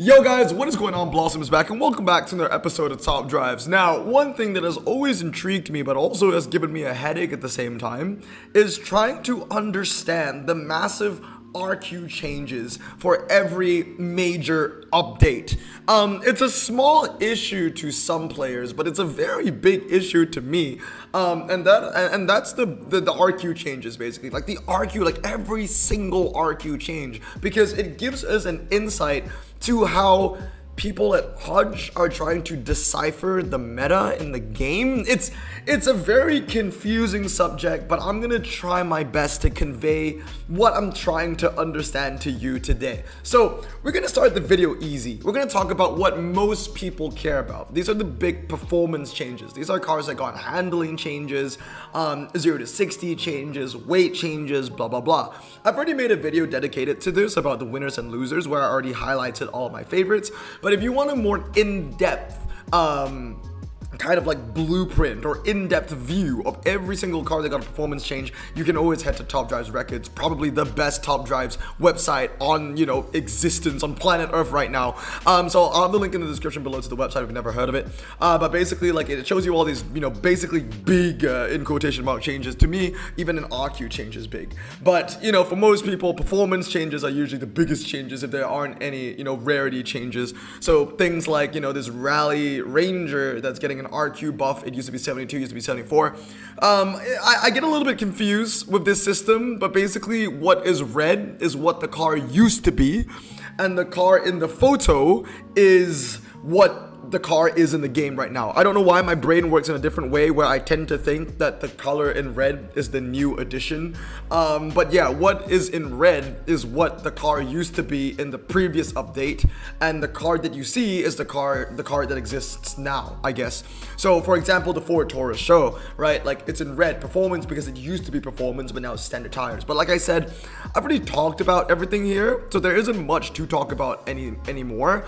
Yo guys, what is going on? Blossom is back and welcome back to another episode of Top Drives. Now, one thing that has always intrigued me but also has given me a headache at the same time is trying to understand the massive RQ changes for every major update. It's a small issue to some players, but it's a very big issue to me. And that's the RQ changes basically. Like the RQ, like every single RQ change, because it gives us an insight to how people at Hudge are trying to decipher the meta in the game. It's a very confusing subject, but I'm gonna try my best to convey what I'm trying to understand to you today. So we're gonna start the video easy. We're gonna talk about what most people care about. These are the big performance changes. These are cars that got handling changes, 0 to 60 changes, weight changes, blah blah blah. I've already made a video dedicated to this about the winners and losers where I already highlighted all of my favorites. But if you want a more in-depth kind of like blueprint or in-depth view of every single car that got a performance change, you can always head to Top Drives Records, probably the best Top Drives website on, existence on planet Earth right now. So I'll have the link in the description below to the website if you've never heard of it. But basically, like, it shows you all these, basically big, in quotation mark, changes. To me, even an RQ change is big. But, for most people, performance changes are usually the biggest changes if there aren't any, rarity changes. So things like, this Rally Ranger that's getting an RQ buff. It used to be 72, used to be 74. I get a little bit confused with this system, but basically what is red is what the car used to be, and the car in the photo is what the car is in the game right now. I don't know why my brain works in a different way where I tend to think that the color in red is the new addition. But yeah, what is in red is what the car used to be in the previous update, and the car that you see is the car that exists now, I guess. So for example, the Ford Taurus show, right? Like, it's in red performance because it used to be performance, but now it's standard tires. But like I said, I've already talked about everything here, so there isn't much to talk about anymore.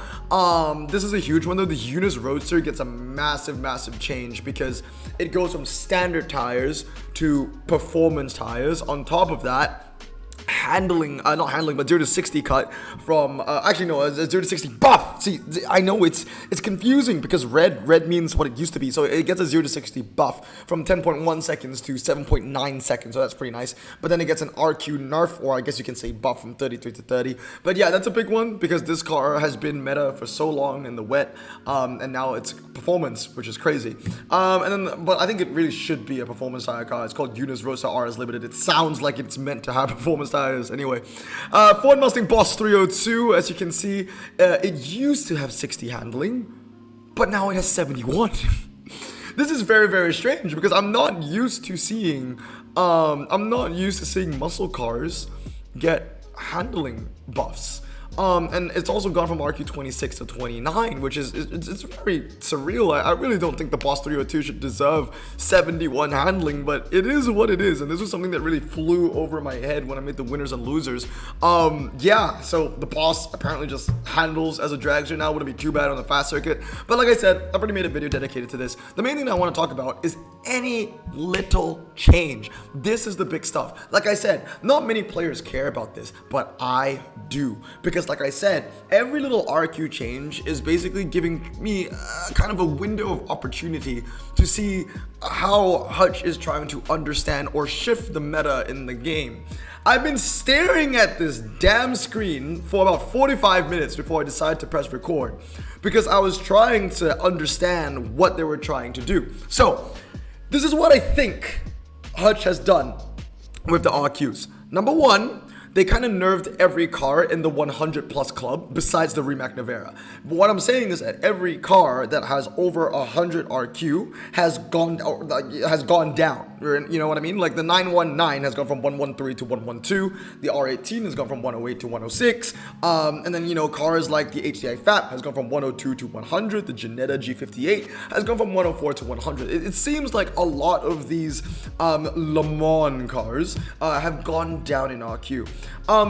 This is a huge one though. The Unis Roadster gets a massive change because it goes from standard tires to performance tires. On top of that, not handling, but 0 to 60 cut from, a 0 to 60 buff. See, I know it's confusing because red means what it used to be. So it gets a 0 to 60 buff from 10.1 seconds to 7.9 seconds. So that's pretty nice. But then it gets an RQ nerf, or I guess you can say buff from 33 to 30. But yeah, that's a big one because this car has been meta for so long in the wet. And now it's performance, which is crazy. But I think it really should be a performance tire car. It's called Unis Roadster RS Limited. It sounds like it's meant to have performance tires. Anyway, Ford Mustang Boss 302, as you can see, it used to have 60 handling, but now it has 71. This is very strange because I'm not used to seeing muscle cars get handling buffs. And it's also gone from RQ 26 to 29, which is it's very surreal. I really don't think the Boss 302 should deserve 71 handling, but it is what it is. And this was something that really flew over my head when I made the winners and losers. Yeah, so the Boss apparently just handles as a dragster now. Wouldn't be too bad on the fast circuit. But like I said, I've already made a video dedicated to this. The main thing I want to talk about is any little change. This is the big stuff. Like I said, not many players care about this, but I do, because like I said, every little RQ change is basically giving me kind of a window of opportunity to see how Hutch is trying to understand or shift the meta in the game. I've been staring at this damn screen for about 45 minutes before I decided to press record, because I was trying to understand what they were trying to do. So this is what I think Hutch has done with the RQs. Number one, they kind of nerfed every car in the 100 plus club besides the Rimac Nevera. But what I'm saying is that every car that has over 100 RQ has gone down. You know what I mean? Like the 919 has gone from 113 to 112. The R18 has gone from 108 to 106. And then, cars like the HDI FAP has gone from 102 to 100. The Ginetta G58 has gone from 104 to 100. It seems like a lot of these Le Mans cars have gone down in RQ.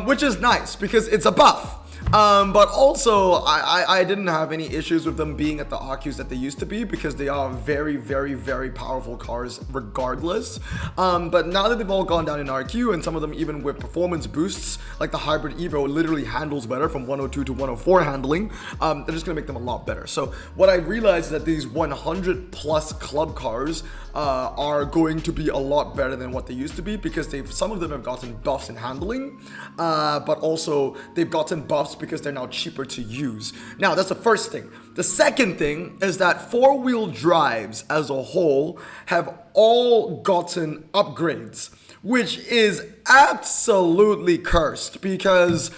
Which is nice because it's a buff. But also, I didn't have any issues with them being at the RQs that they used to be, because they are very, very, very powerful cars regardless. But now that they've all gone down in RQ, and some of them even with performance boosts, like the Hybrid Evo literally handles better from 102 to 104 handling, they're just gonna make them a lot better. So what I realized is that these 100 plus club cars are going to be a lot better than what they used to be, because some of them have gotten buffs in handling, but also they've gotten buffs because they're now cheaper to use. Now that's the first thing. The second thing is that four-wheel drives as a whole have all gotten upgrades, which is absolutely cursed, because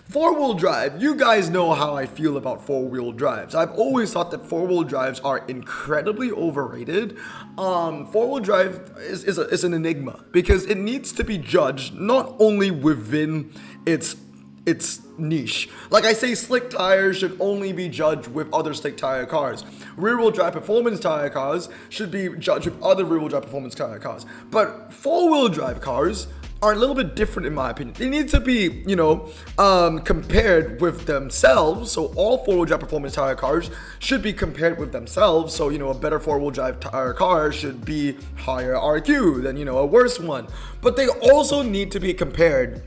four-wheel drive, you guys know how I feel about four-wheel drives. I've always thought that four-wheel drives are incredibly overrated. Four-wheel drive is an enigma, because it needs to be judged not only within its niche. Like I say, slick tires should only be judged with other slick tire cars. Rear-wheel drive performance tire cars should be judged with other rear-wheel drive performance tire cars. But four-wheel drive cars are a little bit different in my opinion. They need to be, compared with themselves. So all four-wheel drive performance tire cars should be compared with themselves. So, a better four-wheel drive tire car should be higher RQ than, a worse one. But they also need to be compared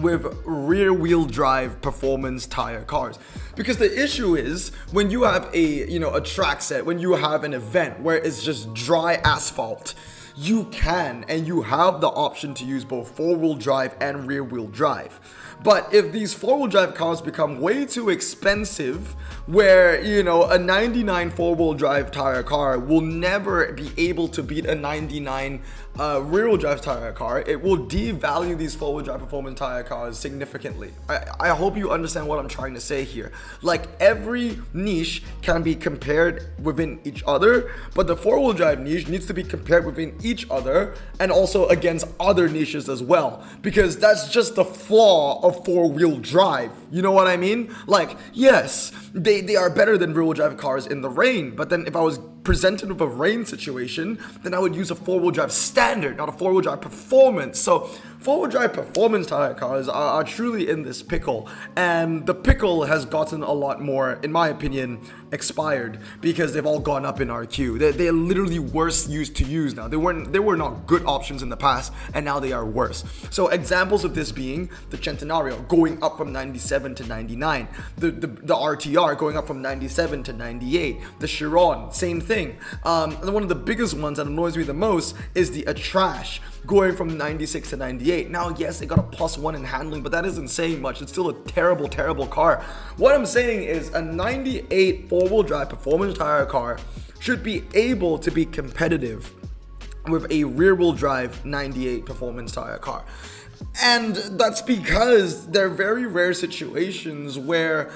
with rear-wheel drive performance tire cars, because the issue is when you have a track set, when you have an event where it's just dry asphalt, you can and you have the option to use both four-wheel drive and rear-wheel drive. But if these four-wheel drive cars become way too expensive, where, a 99 four-wheel drive tire car will never be able to beat a 99 rear-wheel drive tire car, it will devalue these four-wheel drive performance tire cars significantly. I hope you understand what I'm trying to say here. Like, every niche can be compared within each other, but the four-wheel drive niche needs to be compared within each other and also against other niches as well, because that's just the flaw of four-wheel drive. You know what I mean? Like, yes, they are better than rear-wheel drive cars in the rain, but then if I was presented with a rain situation, then I would use a four-wheel drive standard, not a four-wheel drive performance. So four-wheel drive performance tire cars are truly in this pickle, and the pickle has gotten a lot more, in my opinion, expired, because they've all gone up in RQ. They're literally worse used to use now. They were not good options in the past, and now they are worse. So examples of this being the Centenario going up from 97 to 99, the RTR going up from 97 to 98, the Chiron, same thing. And one of the biggest ones that annoys me the most is the Trash going from 96 to 98. Now, yes, they got a +1 in handling, but that isn't saying much. It's still a terrible, terrible car. What I'm saying is a 98 four-wheel drive performance tire car should be able to be competitive with a rear-wheel drive 98 performance tire car. And that's because there are very rare situations where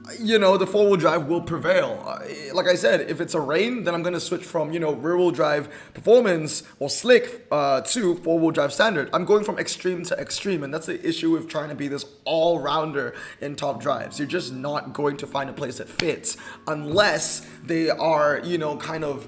the four-wheel drive will prevail. Like I said, if it's a rain, then I'm going to switch from, rear-wheel drive performance or slick to four-wheel drive standard. I'm going from extreme to extreme, and that's the issue with trying to be this all-rounder in top drives. You're just not going to find a place that fits unless they are, kind of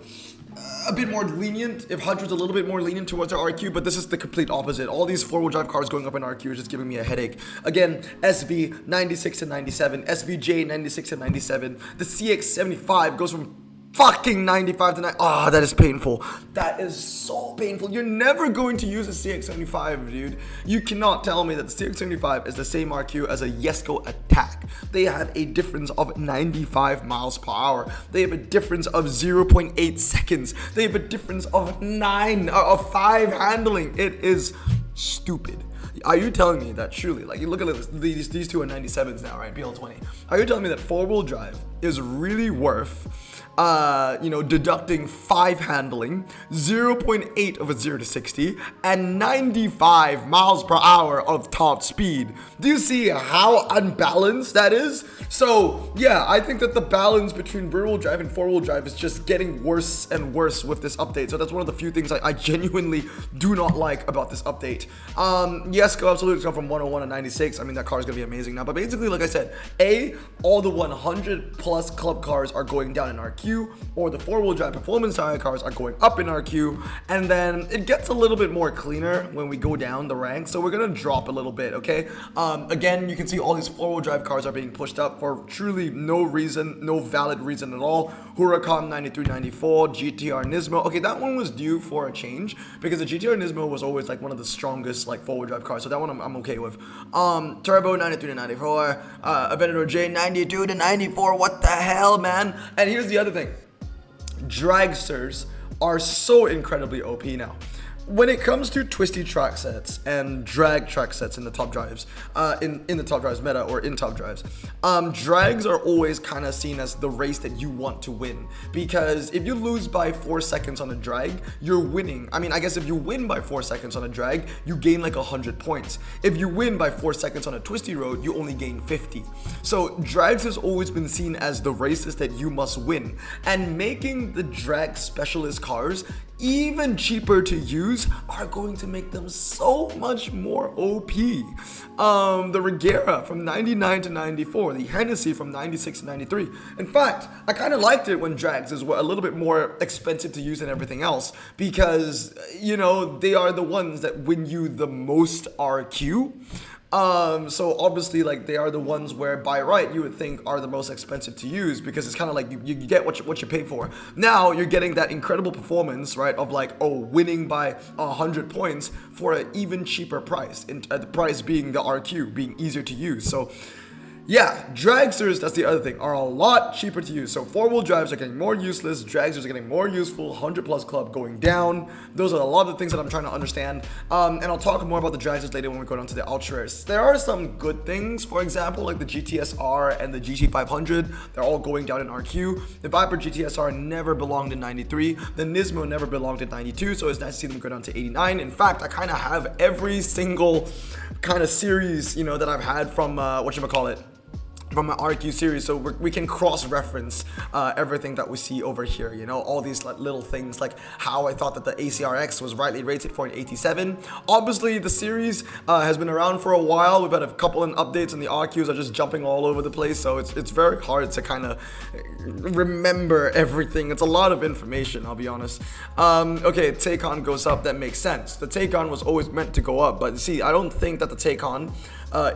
a bit more lenient. If 100's a little bit more lenient towards our RQ, but this is the complete opposite. All these four-wheel drive cars going up in RQ is just giving me a headache. Again, SV 96 to 97, SVJ 96 to 97, the CX75 goes from fucking 95 to 9. Ah, that is painful. That is so painful. You're never going to use a CX75, dude. You cannot tell me that the CX75 is the same RQ as a Jesko Attack. They have a difference of 95 miles per hour. They have a difference of 0.8 seconds. They have a difference of 5 handling. It is stupid. Are you telling me that truly, like, you look at this, these two are 97s now, right? BL20. Are you telling me that four-wheel drive is really worth deducting 5 handling, 0.8 of a 0 to 60, and 95 miles per hour of top speed? Do you see how unbalanced that is? So, yeah, I think that the balance between rear-wheel drive and four-wheel drive is just getting worse and worse with this update. So that's one of the few things I genuinely do not like about this update. Yes, Fresco Absolute's gone from 101 to 96. I mean, that car is going to be amazing now. But basically, like I said, all the 100 plus club cars are going down in RQ, or the four-wheel drive performance tire cars are going up in RQ, and then it gets a little bit more cleaner when we go down the ranks. So we're going to drop a little bit, okay? Again, you can see all these four-wheel drive cars are being pushed up for truly no reason, no valid reason at all. Huracan 9394, GTR Nismo. Okay, that one was due for a change because the GTR Nismo was always like one of the strongest like four-wheel drive cars, so that one I'm okay with. Turbo 93 to 94, Aventador J 92 to 94. What the hell, man? And here's the other thing: dragsters are so incredibly OP now. When it comes to twisty track sets and drag track sets in the top drives, in the top drives meta or in top drives, drags are always kind of seen as the race that you want to win, because if you lose by 4 seconds on a drag, you're winning. I mean, I guess if you win by 4 seconds on a drag, you gain like 100 points. If you win by 4 seconds on a twisty road, you only gain 50. So drags has always been seen as the races that you must win, and making the drag specialist cars even cheaper to use are going to make them so much more OP. The Regera from 99 to 94, the Hennessy from 96 to 93. In fact, I kind of liked it when drags is a little bit more expensive to use than everything else, because, you know, they are the ones that win you the most RQ. So obviously, like, they are the ones where by right you would think are the most expensive to use, because it's kind of like you get what you pay for. Now you're getting that incredible performance, right, of like, oh, winning by 100 points for an even cheaper price, and the price being the RQ, being easier to use. So yeah, dragsters, that's the other thing, are a lot cheaper to use. So four-wheel drives are getting more useless, dragsters are getting more useful, 100 plus club going down. Those are a lot of the things that I'm trying to understand. And I'll talk more about the dragsters later when we go down to the ultras. There are some good things, for example, like the GTSR and the GT500. They're all going down in RQ. The Viper GTSR never belonged in 93. The Nismo never belonged in 92, so it's nice to see them go down to 89. In fact, I kind of have every single kind of series, you know, that I've had from, whatchamacallit, from my RQ series, so we can cross-reference everything that we see over here, you know, all these like little things, like how I thought that the ACRX was rightly rated for an 87. Obviously, the series has been around for a while. We've had a couple of updates, and the RQs are just jumping all over the place, so it's very hard to kind of remember everything. It's a lot of information, I'll be honest. Okay, Taycan goes up, that makes sense. The Taycan was always meant to go up, but see, I don't think that the Taycan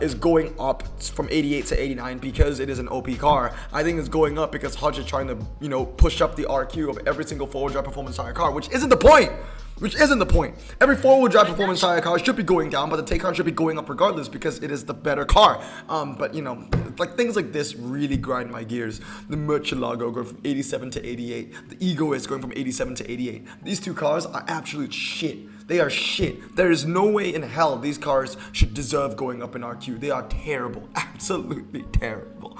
is going up from 88 to 89 because it is an OP car. I think it's going up because Hutch is trying to, you know, push up the RQ of every single four-wheel drive performance tire car, which isn't the point. Every four-wheel drive performance tire car should be going down, but the Taycan should be going up regardless because it is the better car. But you know, like things like this really grind my gears. The Murcielago going from 87 to 88. The Egoist going from 87 to 88. These two cars are absolute shit. They are shit. There is no way in hell these cars should deserve going up in RQ. They are terrible. Absolutely terrible.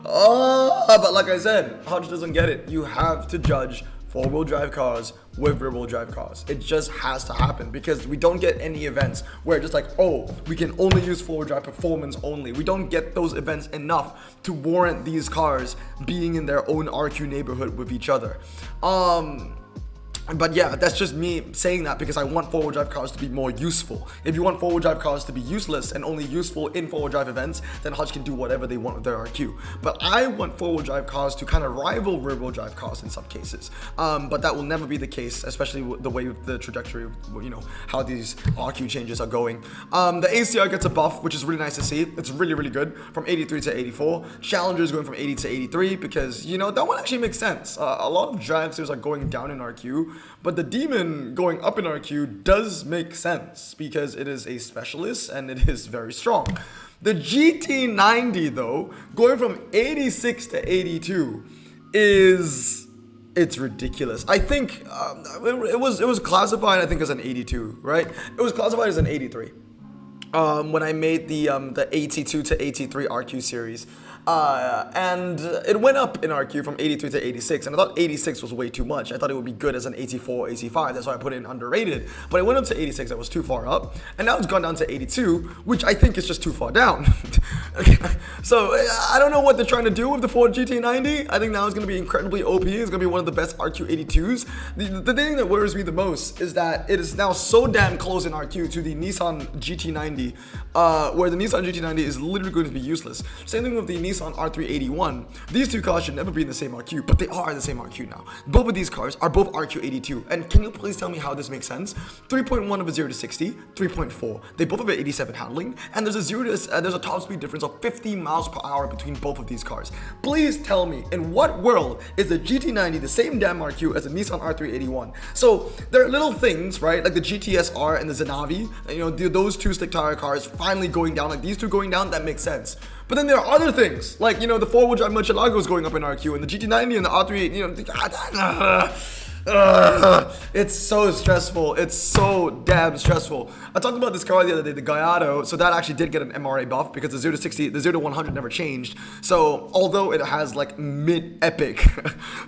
But like I said, Hodge doesn't get it. You have to judge four-wheel drive cars with rear-wheel drive cars. It just has to happen because we don't get any events where just like, oh, we can only use four-wheel drive performance only. We don't get those events enough to warrant these cars being in their own RQ neighborhood with each other. But yeah, that's just me saying that because I want four-wheel drive cars to be more useful. If you want four-wheel drive cars to be useless and only useful in four-wheel drive events, then Hutch can do whatever they want with their RQ. But I want four-wheel drive cars to kind of rival rear-wheel drive cars in some cases. But that will never be the case, especially the way the trajectory of, you know, how these RQ changes are going. The ACR gets a buff, which is really nice to see. It's really, really good, from 83 to 84. Challenger is going from 80 to 83 because, you know, that one actually makes sense. A lot of dragsters are going down in RQ, but the Demon going up in RQ does make sense because it is a specialist and it is very strong. The GT90 though, going from 86 to 82 it's ridiculous. I think it was classified, I think, as an 82, right? It was classified as an 83. When I made the 82 to 83 RQ series. And it went up in RQ from 83 to 86, and I thought 86 was way too much. I thought it would be good as an 84, 85, that's why I put it in underrated, but it went up to 86, that was too far up, and now it's gone down to 82, which I think is just too far down. So I don't know what they're trying to do with the Ford GT90. I think now it's going to be incredibly OP. It's going to be one of the best RQ82s. The thing that worries me the most is that it is now so damn close in RQ to the Nissan GT90, where the Nissan GT90 is literally going to be useless. Same thing with the Nissan R381. These two cars should never be in the same RQ, but they are the same RQ now. Both of these cars are both RQ82, and can you please tell me how this makes sense? 3.1 of a 0 to 60, 3.4. They both have an 87 handling, and there's a top speed difference of 50 miles per hour between both of these cars. Please tell me, in what world is the GT90 the same damn RQ as the Nissan R381? So there are little things, right, like the GTS-R and the Zenavi, you know, those two slick tire cars finally going down, like these two going down, that makes sense. But then there are other things, like, you know, the four-wheel drive Murcielagos going up in RQ, and the GT90 and the R380, you know, it's so stressful. It's so damn stressful. I talked about this car the other day, the Gallardo. So that actually did get an MRA buff because the 0 to 60, the 0 to 100 never changed. So although it has like mid-epic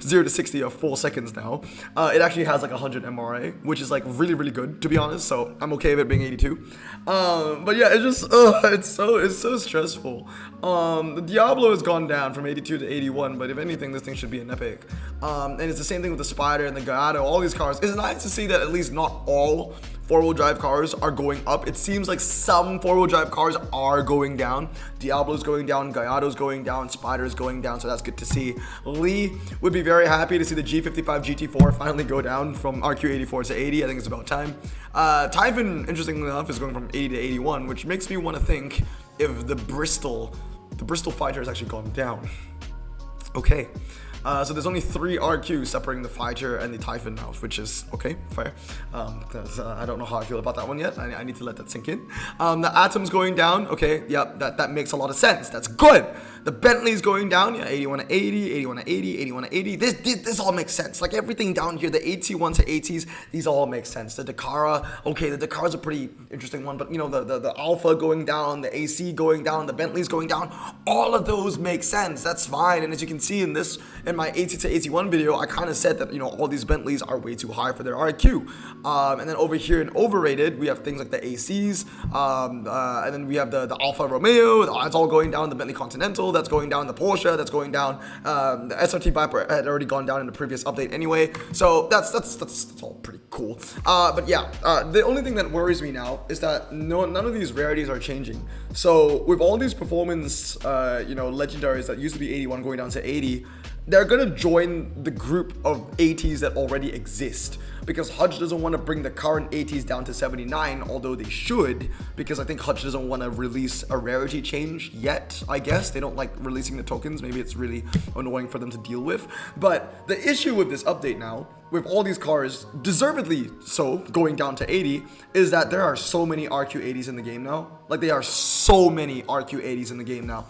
0 to 60 of 4 seconds now, it actually has like 100 MRA, which is like really, really good, to be honest. So I'm okay with it being 82. But yeah, it's so stressful. The Diablo has gone down from 82 to 81, but if anything, this thing should be an epic. And it's the same thing with the Spider and the Gallardo, all these cars. It's nice to see that at least not all four-wheel drive cars are going up. It seems like some four-wheel drive cars are going down. Diablo's going down, Gallardo's going down, Spider's going down, so that's good to see. Lee would be very happy to see the G55 GT4 finally go down from RQ84 to 80. I think it's about time. Typhon, interestingly enough, is going from 80 to 81, which makes me want to think if the Bristol fighter has actually gone down. Okay. So there's only 3 RQs separating the fighter and the Typhon now, which is okay, fair. I don't know how I feel about that one yet. I need to let that sink in. The Atom's going down. Okay, yeah, that makes a lot of sense. That's good. The Bentley's going down. Yeah, 81 to 80, 81 to 80, 81 to 80. This all makes sense. Like everything down here, the 81 to 80s, these all make sense. The Dakara, okay, the Dakara's a pretty interesting one, but you know, the Alpha going down, the AC going down, the Bentley's going down, all of those make sense. That's fine. And as you can see in my 80 to 81 video, I kind of said that, you know, all these Bentleys are way too high for their RQ. And then over here in overrated, we have things like the ACs, and then we have the Alfa Romeo, that's all going down, the Bentley Continental, that's going down, the Porsche, that's going down, the SRT Viper had already gone down in the previous update anyway, so that's all pretty cool. But yeah, the only thing that worries me now is that none of these rarities are changing. So with all these performance, you know, legendaries that used to be 81 going down to 80, they're gonna join the group of 80s that already exist, because Hutch doesn't want to bring the current 80s down to 79, although they should, because I think Hutch doesn't want to release a rarity change yet. I guess they don't like releasing the tokens. Maybe it's really annoying for them to deal with. But the issue with this update now, with all these cars, deservedly so, going down to 80, is that there are so many RQ80s in the game now. Like, there are so many RQ80s in the game now.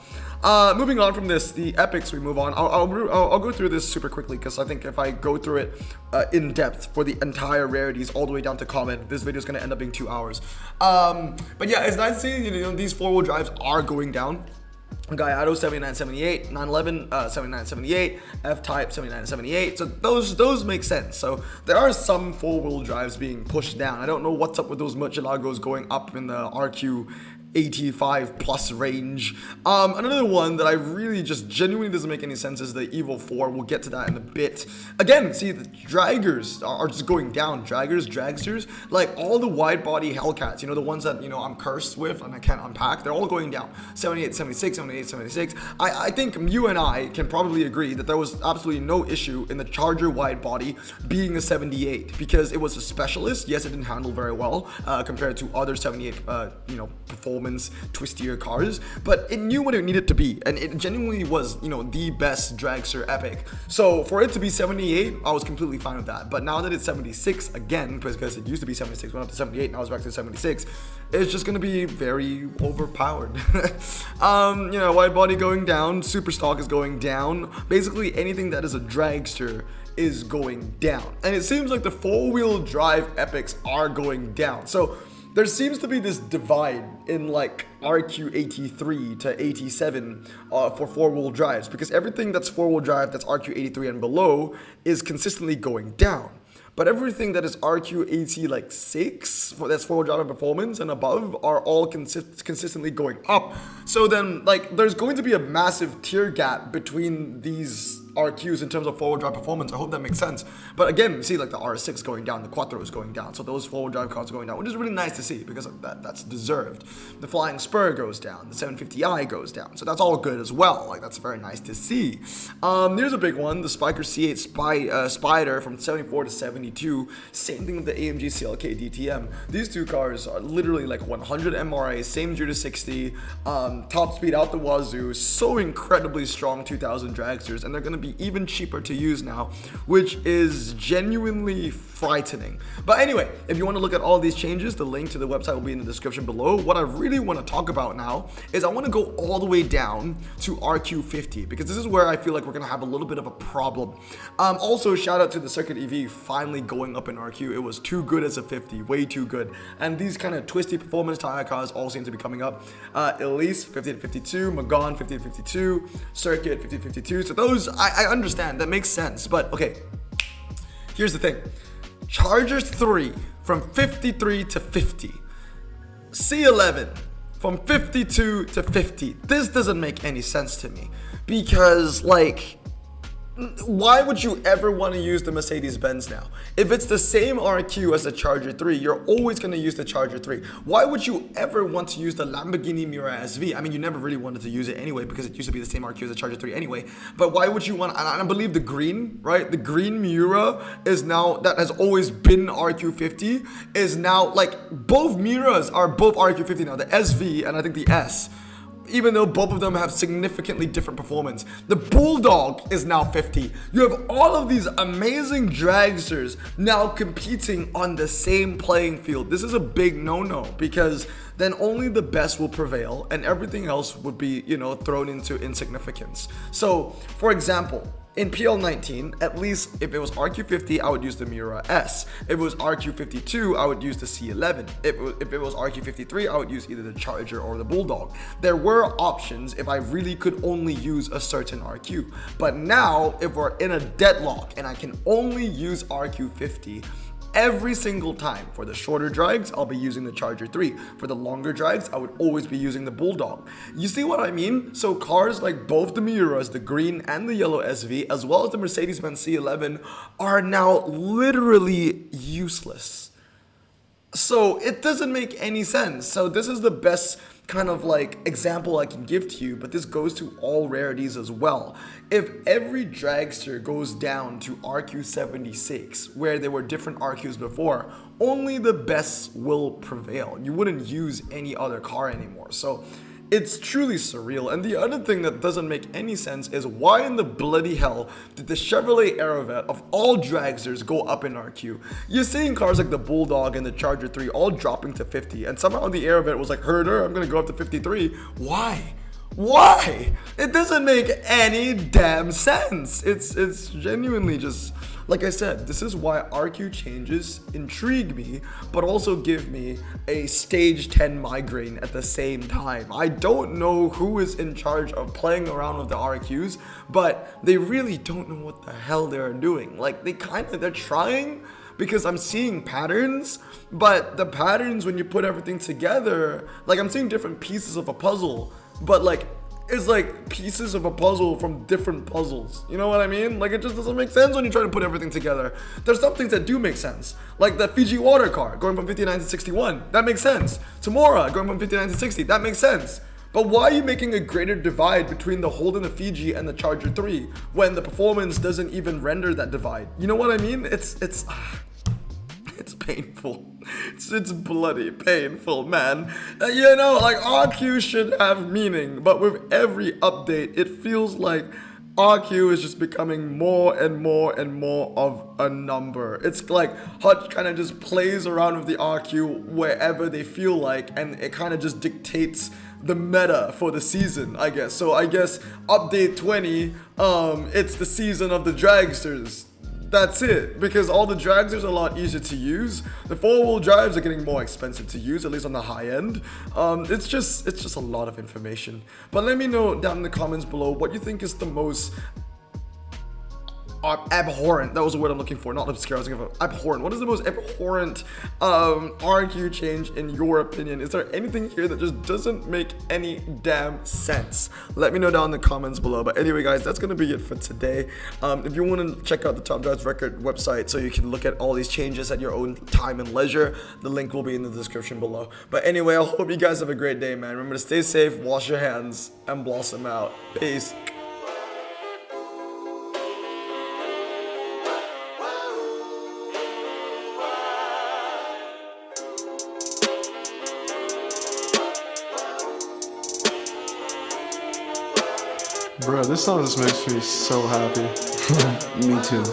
Moving on from this, the epics, we move on. I'll go through this super quickly, because I think if I go through it in depth for the entire rarities all the way down to common, this video is going to end up being 2 hours. But yeah, it's nice to see, you know, these four-wheel drives are going down. Gallardo 7978, 911 7978, F-Type 7978. So those make sense. So there are some four-wheel drives being pushed down. I don't know what's up with those Murcielagos going up in the RQ 85 plus range. Another one that I really just genuinely doesn't make any sense is the Evo 4. We'll get to that in a bit. Again, see, the Draggers are just going down. Dragsters, like all the wide body Hellcats, you know, the ones that, you know, I'm cursed with and I can't unpack, they're all going down. 78, 76, 78, 76. I think you and I can probably agree that there was absolutely no issue in the Charger wide body being a 78, because it was a specialist. Yes, it didn't handle very well compared to other 78, you know, performance twistier cars, but it knew what it needed to be, and it genuinely was, you know, the best dragster epic. So for it to be 78, I was completely fine with that. But now that it's 76 again, because it used to be 76, went up to 78, now it's back to 76, it's just gonna be very overpowered. You know, wide body going down, super stock is going down. Basically anything that is a dragster is going down, and it seems like the four-wheel drive epics are going down. So there seems to be this divide in like RQ83 to 87 for four-wheel drives, because everything that's four-wheel drive that's RQ83 and below is consistently going down. But everything that is RQ80 like 6, that's four-wheel drive and performance and above, are all consistently going up. So then, like, there's going to be a massive tier gap between these RQs in terms of four-wheel drive performance. I hope that makes sense. But again, you see like the R6 going down, the Quattro is going down. So those four-wheel drive cars are going down, which is really nice to see because that's deserved. The Flying Spur goes down, the 750i goes down. So that's all good as well. Like, that's very nice to see. Here's a big one, the Spiker C8 Spider from 74 to 72. Same thing with the AMG CLK DTM. These two cars are literally like 100 MRA, same 0 to 60, top speed out the wazoo, so incredibly strong 2000 dragsters, and they're going to be even cheaper to use now, which is genuinely frightening. But anyway, if you want to look at all these changes, the link to the website will be in the description below. What I really want to talk about now is I want to go all the way down to RQ50, because this is where I feel like we're going to have a little bit of a problem. Also, shout out to the Circuit EV finally going up in RQ. It was too good as a 50, way too good. And these kind of twisty performance tire cars all seem to be coming up. Elise 50 to 52, Magon 50 to 52, Circuit 50 to 52. So those, I understand, that makes sense. But okay, here's the thing. Charger 3 from 53 to 50. C11 from 52 to 50. This doesn't make any sense to me, because like, why would you ever want to use the Mercedes-Benz now? If it's the same RQ as the Charger 3, you're always going to use the Charger 3. Why would you ever want to use the Lamborghini Miura SV? I mean, you never really wanted to use it anyway, because it used to be the same RQ as the Charger 3 anyway. But why would you want, and I believe the green, right? The green Miura is now, that has always been RQ50, is now, like, both Miuras are both RQ50 now. The SV and I think the S. Even though both of them have significantly different performance. The Bulldog is now 50. You have all of these amazing dragsters now competing on the same playing field. This is a big no-no, because then only the best will prevail and everything else would be, you know, thrown into insignificance. So, for example, in PL19, at least if it was RQ50, I would use the Miura S. If it was RQ52, I would use the C11. If it was RQ53, I would use either the Charger or the Bulldog. There were options if I really could only use a certain RQ. But now, if we're in a deadlock and I can only use RQ50, every single time. For the shorter drives, I'll be using the Charger 3. For the longer drives, I would always be using the Bulldog. You see what I mean? So cars like both the Miuras, the green and the yellow SV, as well as the Mercedes-Benz C11, are now literally useless. So it doesn't make any sense. So this is the best kind of like example I can give to you, but this goes to all rarities as well. If every dragster goes down to RQ76, where there were different RQs before, only the best will prevail. You wouldn't use any other car anymore. So it's truly surreal. And the other thing that doesn't make any sense is why in the bloody hell did the Chevrolet Aerovet of all dragsters go up in RQ? You're seeing cars like the Bulldog and the Charger 3 all dropping to 50, and somehow the Aerovet was like, herder, I'm gonna go up to 53. Why? Why? It doesn't make any damn sense. It's genuinely just, like I said, this is why RQ changes intrigue me, but also give me a stage 10 migraine at the same time. I don't know who is in charge of playing around with the RQs, but they really don't know what the hell they're doing. Like, they're trying, because I'm seeing patterns, but the patterns, when you put everything together, like, I'm seeing different pieces of a puzzle, but like, it's like pieces of a puzzle from different puzzles. You know what I mean? Like, it just doesn't make sense when you try to put everything together. There's some things that do make sense, like the Fiji water car going from 59 to 61. That makes sense. Tamora going from 59 to 60. That makes sense. But why are you making a greater divide between the Holden the Fiji and the Charger 3 when the performance doesn't even render that divide? You know what I mean? It's painful. It's bloody painful, man. You know, like, RQ should have meaning, but with every update, it feels like RQ is just becoming more and more and more of a number. It's like Hutch kind of just plays around with the RQ wherever they feel like, and it kind of just dictates the meta for the season, I guess. So I guess update 20, it's the season of the dragsters. that's it, because all the dragsters are a lot easier to use. The four-wheel drives are getting more expensive to use, at least on the high end. It's just a lot of information. But let me know down in the comments below what you think is the most abhorrent. That was the word I'm looking for, not obscure. I was looking for abhorrent. What is the most abhorrent RQ change in your opinion? Is there anything here that just doesn't make any damn sense? Let me know down in the comments below. But anyway, guys, that's gonna be it for today. If you want to check out the Top Drives Record website so you can look at all these changes at your own time and leisure, the link will be in the description below. But anyway, I hope you guys have a great day, man. Remember to stay safe, wash your hands, and blossom out. Peace. Bro, this song just makes me so happy. Me too.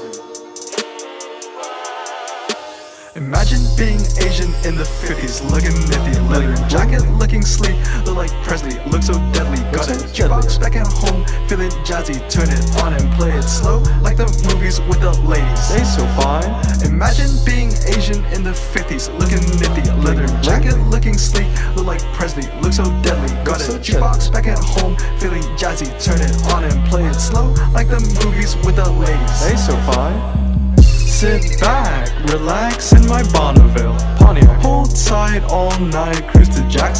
Imagine being Asian in the 50s, looking nifty, leather jacket, looking sleek, look like Presley, look so deadly. Got a jukebox back at home, feeling jazzy, turn it on and play it slow, like the movies with the ladies. They so fine. Imagine being Asian in the 50s, looking nifty, leather jacket, looking sleek, look like Presley, look so deadly. Got a jukebox back at home, feeling jazzy, turn it on and play it slow, like the movies with the ladies. They so fine. Sit back, relax in my Bonneville Pontiac. Hold tight all night, cruise to Jackson.